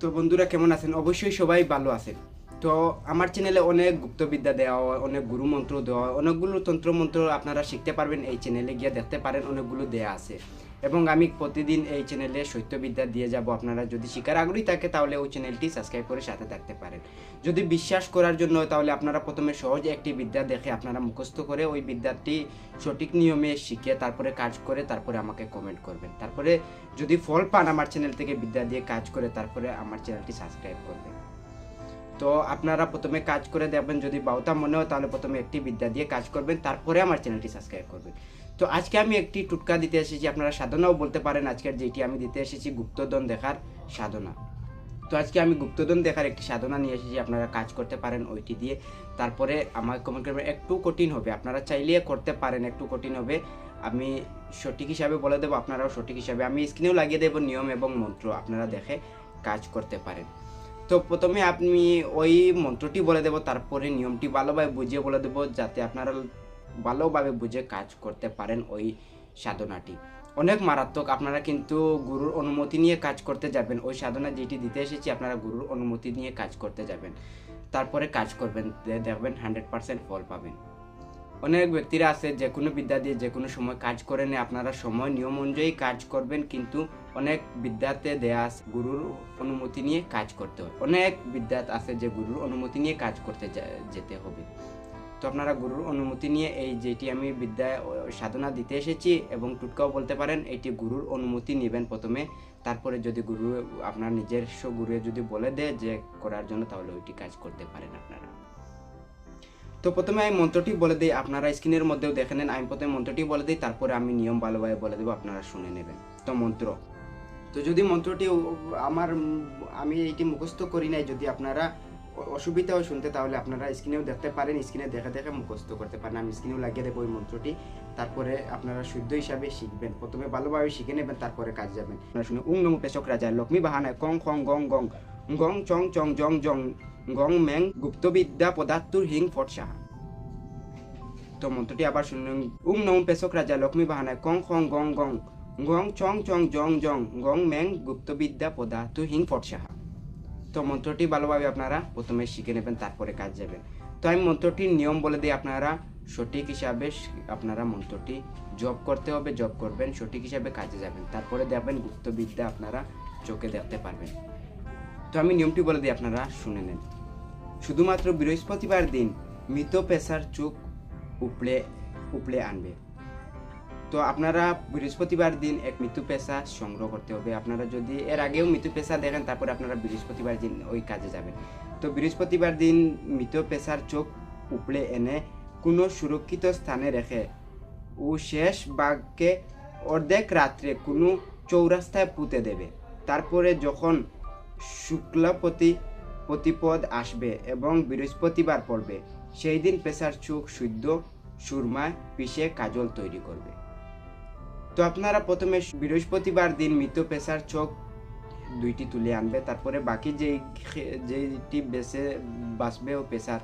তো বন্ধুরা কেমন আছেন? অবশ্যই সবাই ভালো আছেন। তো আমার চ্যানেলে অনেক গুপ্তবিদ্যা দেওয়া হয়, অনেক গুরু মন্ত্র দেওয়া হয়, অনেকগুলো তন্ত্র মন্ত্র আপনারা শিখতে পারবেন। এই চ্যানেলে গিয়ে দেখতে পারেন, অনেকগুলো দেয়া আছে। এবং আমি প্রতিদিন এই চ্যানেলে সত্যবিদ্যা দিয়ে যাব। আপনারা যদি শিকার আগ্রহী থাকে তাহলে ওই চ্যানেলটি সাবস্ক্রাইব করে সাথে থাকতে পারেন। যদি বিশ্বাস করার জন্য তাহলে আপনারা প্রথমে সহজ একটি বিদ্যা দেখে আপনারা মুখস্থ করে ওই বিদ্যাটি সঠিক নিয়মে শিখে তারপরে কাজ করে তারপরে আমাকে কমেন্ট করবেন। তারপরে যদি ফল পান আমার চ্যানেল থেকে বিদ্যা দিয়ে কাজ করে তারপরে আমার চ্যানেলটি সাবস্ক্রাইব করবেন। তো আপনারা প্রথমে কাজ করে দেখবেন, যদি বাউতা মনে হয় তাহলে প্রথমে একটি বিদ্যা দিয়ে কাজ করবেন, তারপরে আমার চ্যানেলটি সাবস্ক্রাইব করবেন। তো আজকে আমি একটি টুটকা দিতে এসেছি, আপনারা সাধনাও বলতে পারেন। আজকের যেটি আমি দিতে এসেছি গুপ্তধন দেখার সাধনা। তো আজকে আমি গুপ্তধন দেখার একটি সাধনা নিয়ে এসেছি, আপনারা কাজ করতে পারেন ওইটি দিয়ে। তারপরে আমার কমেন্ট করবেন। একটু কঠিন হবে, আপনারা চাইলে করতে পারেন, একটু কঠিন হবে। আমি সঠিক হিসাবে বলে দেবো, আপনারাও সঠিক হিসাবে আমি স্ক্রিনেও লাগিয়ে দেবো নিয়ম এবং মন্ত্র, আপনারা দেখে কাজ করতে পারেন। তো প্রথমে আমি ওই মন্ত্রটি বলে দেব, তারপরে নিয়মটি ভালোভাবে বুঝিয়ে বলে দেব, যাতে আপনারা ভালোভাবে বুঝে কাজ করতে পারেন। ওই সাধনাটি অনেক মারাত্মক, আপনারা কিন্তু গুরুর অনুমতি নিয়ে কাজ করতে যাবেন। ওই সাধনা যেটি দিতে এসেছি আপনারা গুরুর অনুমতি নিয়ে কাজ করতে যাবেন, তারপরে কাজ করবেন, দেখবেন 100% ফল পাবেন। অনেক ব্যক্তিরা আছে যে কোনো বিদ্যা দিয়ে যে কোনো সময় কাজ করে নেয়, আপনারা সময় নিয়ম অনুযায়ী কাজ করবেন, কিন্তু অনেক বিদ্যাতে দেয়া আছে গুরুর অনুমতি নিয়ে কাজ করতে হয়। অনেক বিদ্যাত আছে যে গুরুর অনুমতি নিয়ে কাজ করতে যেতে হবে। তো আপনারা গুরুর অনুমতি নিয়ে এই যেটি আমি বিদ্যা সাধনা দিতে এসেছি এবং টুটকাও বলতে পারেন, এটি গুরুর অনুমতি নেবেন প্রথমে। তারপরে যদি গুরু আপনার নিজস্ব গুরু যদি বলে দেয় যে করার জন্য, তাহলে ওইটি কাজ করতে পারেন আপনারা। তো প্রথমে আমি মন্ত্রটি বলে দিই, আপনারা স্ক্রিনের মধ্যেও দেখে নেন। আমি প্রথমে মন্ত্রটি বলে দিই, তারপরে আমি নিয়ম ভালোভাবে বলে দেবো, আপনারা শুনে নেবেন। তো মন্ত্র, তো যদি মন্ত্রটি আমি এইটি মুখস্থ করি নাই, যদি আপনারা অসুবিধা হয় শুনতে, তাহলে আপনারা স্ক্রিনেও দেখতে পারেন, স্ক্রিনে দেখে দেখে মুখস্থ করতে পারেন। আমি স্ক্রিনেও লাগিয়ে দেবো ওই মন্ত্রটি, তারপরে আপনারা শুদ্ধ হিসাবে শিখবেন। প্রথমে ভালোভাবে শিখে নেবেন, তারপরে কাজ যাবেন। আপনারা শুনে উং নমো পেশক রাজায় লক্ষ্মী বাহানায় কং খং গং গং গং চং চং জং জং গং ম্যাং গুপ্তবিদ্যা পদার্থুর হিং ফট সাহা। তো মন্ত্রটি আবার শুনলেন, উং নমো পেশক রাজা লক্ষ্মী বাহানায় কং খং গং গং গং চং চং জং জং গং ম্যাং গুপ্তবিদ্যা পদার্থ হিং ফট সাহা। তো মন্ত্রটি ভালোভাবে আপনারা প্রথমে শিখে নেবেন, তারপরে কাজ যাবেন। তো আমি মন্ত্রটির নিয়ম বলে দিই, আপনারা সঠিক হিসাবে আপনারা মন্ত্রটি জপ করতে হবে, জপ করবেন, সঠিক হিসাবে কাজে যাবেন, তারপরে দেখবেন গুপ্তবিদ্যা আপনারা চোখে দেখতে পারবেন। তো আমি নিয়মটি বলে দিই, আপনারা শুনে নেন। শুধুমাত্র বৃহস্পতিবার দিন মৃত পেশার চোখ উপড়ে আনবে। তো আপনারা বৃহস্পতিবার দিন এক মৃত্যু পেশা সংগ্রহ করতে হবে। আপনারা যদি এর আগেও মৃত্যু পেশা দেখেন, তারপরে আপনারা বৃহস্পতিবার দিন ওই কাজে যাবেন। তো বৃহস্পতিবার দিন মৃত পেশার চোখ উপড়ে এনে কোনো সুরক্ষিত স্থানে রেখে ও শেষ ভাগকে অর্ধেক রাত্রে কোনো চৌরাস্তায় পুঁতে দেবে। তারপরে যখন প্রতিপদ আসবে এবং বৃহস্পতিবার পড়বে, সেই দিন পেশার চোখ শুদ্ধ সুরমা পিষে কাজল তৈরি করবে। তো আপনারা প্রথমে বৃহস্পতিবার দিন মৃত পেশার চোখ দুইটি তুলে আনবে, তারপরে বাকি যেটি বাঁচবে ও পেশার,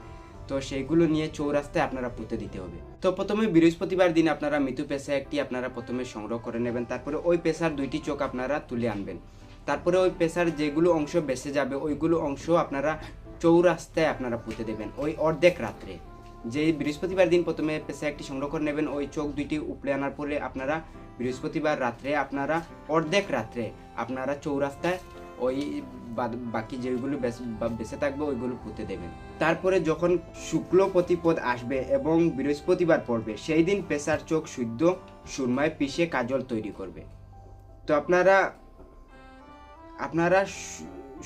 তো সেইগুলো নিয়ে চৌরাস্তায় আপনারা পুঁতে দিতে হবে। তো প্রথমে বৃহস্পতিবার দিন আপনারা মৃত্যু পেশা একটি আপনারা প্রথমে সংগ্রহ করে নেবেন, তারপরে ওই পেশার দুইটি চোখ আপনারা তুলে আনবেন। তারপরে ওই পেশার যেগুলো অংশ বেঁচে যাবে ওইগুলো অংশ আপনারা চৌরাস্তায় আপনারা পুঁতে দেবেন ওই অর্ধেক রাত্রে। যে বৃহস্পতিবার দিন প্রথমে পেশা একটি সংগ্রহ করে নেবেন, ওই চোখ দুইটি উপড়ে আনার পরে আপনারা বৃহস্পতিবার রাত্রে আপনারা অর্ধেক রাত্রে আপনারা চৌরাস্তায় ওই বাকি যেগুলো বেঁচে থাকবে ওইগুলো পুঁতে দেবেন। তারপরে যখন শুক্ল প্রতিপদ আসবে এবং বৃহস্পতিবার পড়বে, সেই দিন পেশার চোখ শুদ্ধ সুরমায় পিষে কাজল তৈরি করবে। তো আপনারা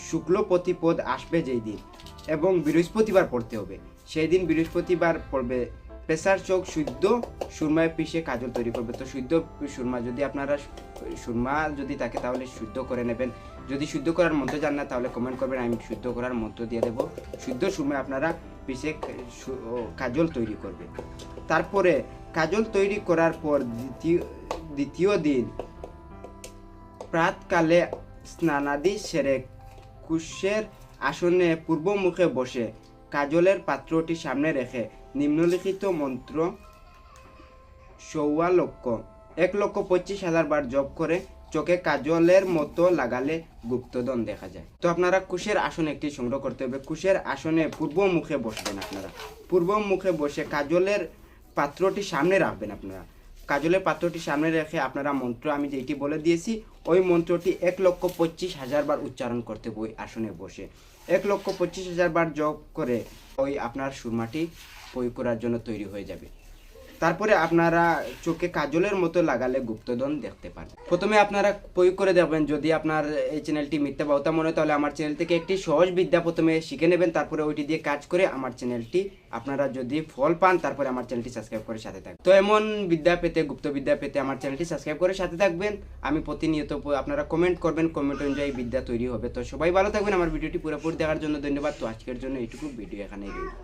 শুক্ল প্রতিপদ আসবে যেই দিন এবং বৃহস্পতিবার পড়তে হবে, সেই দিন বৃহস্পতিবার পড়বে, পেশার চোখ শুদ্ধ সুরমায় পিষে কাজল তৈরি করবে। তো শুদ্ধ সুরমা যদি আপনারা সুরমা যদি থাকে তাহলে শুদ্ধ করে নেবেন। যদি শুদ্ধ করার মন্ত্র জান না তাহলে কমেন্ট করবেন, আমি শুদ্ধ করার মন্ত্র দিয়ে দেবো। শুদ্ধ সুরমায় আপনারা পিষে কাজল তৈরি করবে। তারপরে কাজল তৈরি করার পর দ্বিতীয় দিন প্রাতকালে স্নানাদি সেরে কুশের আসনে পূর্ব মুখে বসে কাজলের পাত্রটি সামনে রেখে নিম্নলিখিত মন্ত্র 1,25,000 বার জপ করে চোখে কাজলের মতো লাগালে গুপ্তধন দেখা যায়। তো আপনারা কুশের আসন একটি সংগ্রহ করতে হবে। কুশের আসনে পূর্ব মুখে বসবেন। আপনারা পূর্ব মুখে বসে কাজলের পাত্রটি সামনে রাখবেন। আপনারা কাজলের পাত্রটি সামনে রেখে আপনারা মন্ত্র আমি যেটি বলে দিয়েছি ওই মন্ত্রটি 1,25,000 বার উচ্চারণ করতে হবে। ওই আসনে বসে 1,25,000 বার জপ করে ওই আপনার সুরমাটি প্রয়োগ করার জন্য তৈরি হয়ে যাবে। তারপরে আপনারা চোখে কাজলের মতো লাগালে গুপ্তধন দেখতে পারবেন। প্রথমে আপনারা প্রয়োগ করে দেখবেন, যদি আপনার এই চ্যানেলটি মিথ্যা বাউতা মনে হয় তাহলে আমার চ্যানেল থেকে একটি সহজ বিদ্যা প্রথমে শিখে নেবেন, তারপরে ওইটি দিয়ে কাজ করে আমার চ্যানেলটি আপনারা যদি ফল পান তারপরে আমার চ্যানেলটি সাবস্ক্রাইব করে সাথে থাকবেন। তো এমন বিদ্যা পেতে, গুপ্ত বিদ্যা পেতে আমার চ্যানেলটি সাবস্ক্রাইব করে সাথে থাকবেন। আমি প্রতিনিয়ত আপনারা কমেন্ট করবেন, কমেন্ট অনুযায়ী বিদ্যা তৈরি হবে। তো সবাই ভালো থাকবেন। আমার ভিডিওটি পুরোপুরি দেখার জন্য ধন্যবাদ। তো আজকের জন্য এইটুকু, ভিডিও এখানেই রইল।